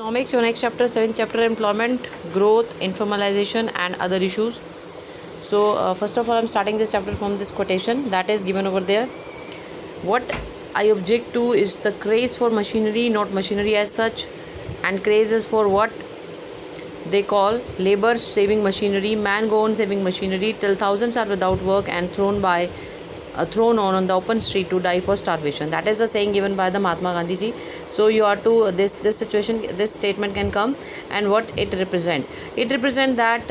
Economics, your next chapter, 7th chapter, employment, growth, informalization, and other issues. So, first of all, I'm starting this chapter from this quotation that is given over there. What I object to is the craze for machinery, not machinery as such, and craze is for what they call labor saving machinery. Man go on saving machinery till thousands are without work and thrown on the open street to die for starvation. That is a saying given by the Mahatma Gandhi ji. So you are to this situation, this statement can come, and what it represent. It represent that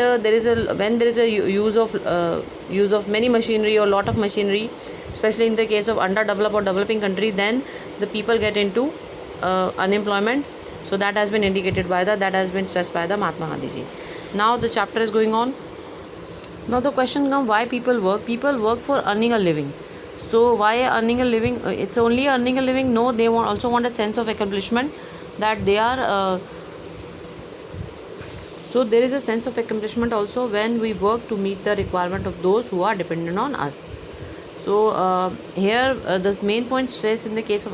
when there is a use of many machinery or lot of machinery, especially in the case of underdeveloped or developing country, then the people get into unemployment. So that has been indicated by that has been stressed by the Mahatma Gandhi ji. Now the chapter is going on. Now the question comes, why people work? People work for earning a living. So why earning a living? It's only earning a living? No, they also want a sense of accomplishment that they are. So there is a sense of accomplishment also when we work to meet the requirement of those who are dependent on us. So here the main point stressed in the case of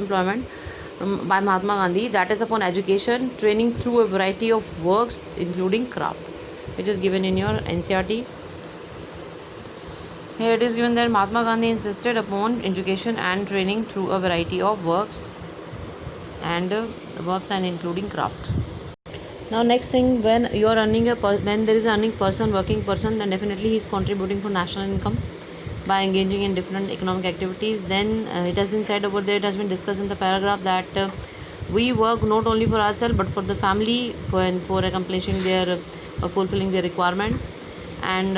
employment by Mahatma Gandhi, that is upon education, training through a variety of works including craft, which is given in your NCERT. Here it is given that Mahatma Gandhi insisted upon education and training through a variety of works and including craft. Now next thing, when you are earning when there is an earning person, working person, then definitely he is contributing for national income by engaging in different economic activities. Then it has been said over there, it has been discussed in the paragraph that we work not only for ourselves but for the family, for accomplishing their fulfilling their requirement. And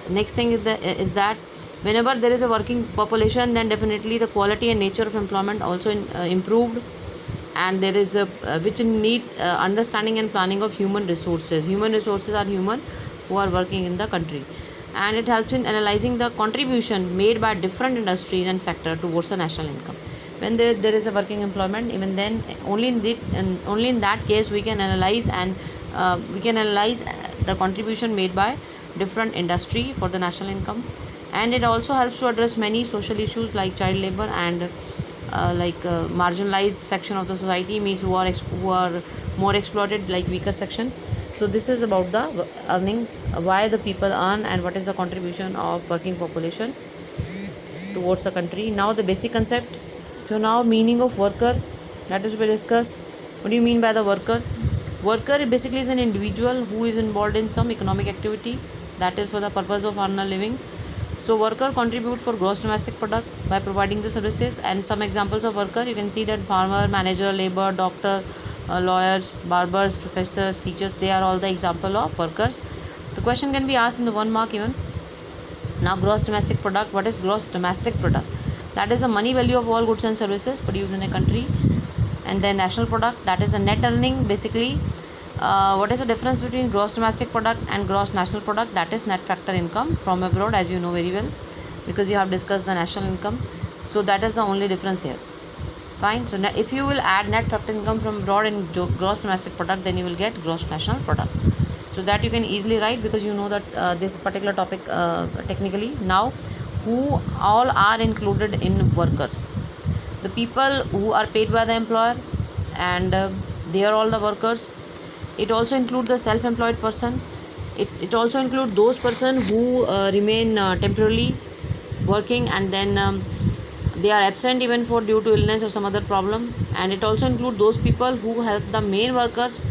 next thing is that whenever there is a working population, then definitely the quality and nature of employment also improved, and there is which needs understanding and planning of human resources. Human resources are human who are working in the country, and it helps in analyzing the contribution made by different industries and sector towards the national income. When there is a working employment, even then only in that case we can analyze the contribution made by different industry for the national income. And it also helps to address many social issues like child labor and marginalized section of the society, means who are more exploited, like weaker section. So this is about the earning, why the people earn and what is the contribution of working population towards the country. Now the basic concept. So now meaning of worker, that is we discuss. What do you mean by the worker? Worker basically is an individual who is involved in some economic activity that is for the purpose of earn a living. So worker contribute for gross domestic product by providing the services. And some examples of worker, you can see that farmer, manager, labor, doctor, lawyers, barbers, professors, teachers, they are all the example of workers. The question can be asked in the 1 mark even. Now gross domestic product, what is gross domestic product? That is the money value of all goods and services produced in a country. And then national product, that is a net earning. Basically what is the difference between gross domestic product and gross national product? That is net factor income from abroad, as you know very well, because you have discussed the national income. So that is the only difference here. Fine. So if you will add net factor income from abroad and gross domestic product, then you will get gross national product. So that you can easily write, because you know that this particular topic technically. Now who all are included in workers? The people who are paid by the employer, and they are all the workers. It also includes the self-employed person. It also includes those persons who remain temporarily working, and then they are absent even for due to illness or some other problem. And it also includes those people who help the main workers,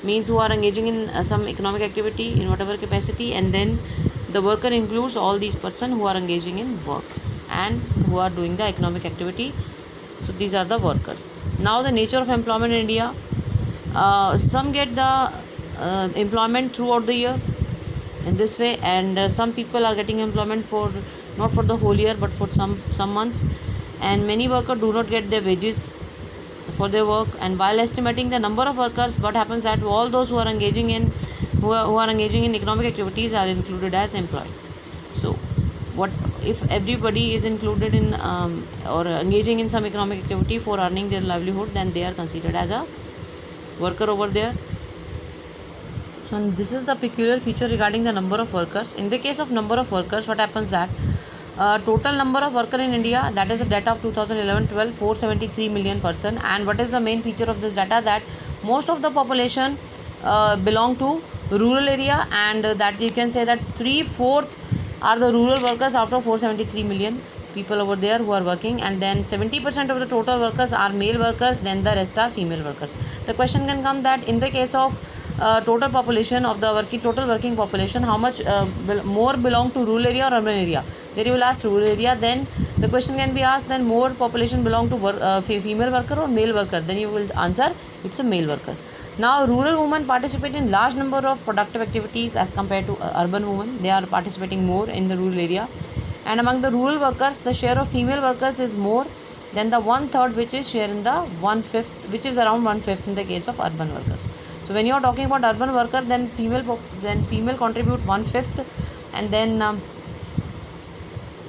means who are engaging in some economic activity in whatever capacity. And then the worker includes all these persons who are engaging in work and who are doing the economic activity. So these are the workers. Now the nature of employment in India. Some get the employment throughout the year in this way, and some people are getting employment for not for the whole year but for some months. And many workers do not get their wages for their work. And while estimating the number of workers, what happens that all those who are engaging in economic activities are included as employed. So what if everybody is included in or engaging in some economic activity for earning their livelihood, then they are considered as a worker over there. So this is the peculiar feature regarding the number of workers. In the case of number of workers, what happens that Total number of worker in India, that is the data of 2011-12, 473 million person. And what is the main feature of this data? That most of the population belong to rural area, and that you can say that 3/4 are the rural workers out of 473 million people over there who are working, and then 70% of the total workers are male workers, then the rest are female workers. The question can come that in the case of total population of the total working population, how much more belong to rural area or urban area? There you will ask rural area. Then the question can be asked, then more population belong to female worker or male worker? Then you will answer it's a male worker. Now rural women participate in large number of productive activities as compared to urban women. They are participating more in the rural area. And among the rural workers, the share of female workers is more than the 1/3 which is share in the 1/5, which is around 1/5 in the case of urban workers. So when you are talking about urban worker, then female contribute 1/5, and then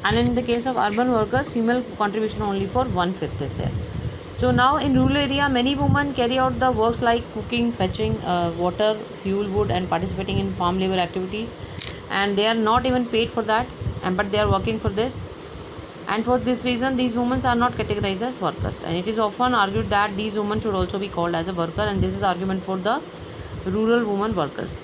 and in the case of urban workers, female contribution only for 1/5 is there. So now in rural area, many women carry out the works like cooking, fetching water, fuel wood, and participating in farm labor activities, and they are not even paid for that, but they are working for this. And for this reason, these women are not categorized as workers, and it is often argued that these women should also be called as a worker, and this is argument for the rural women workers.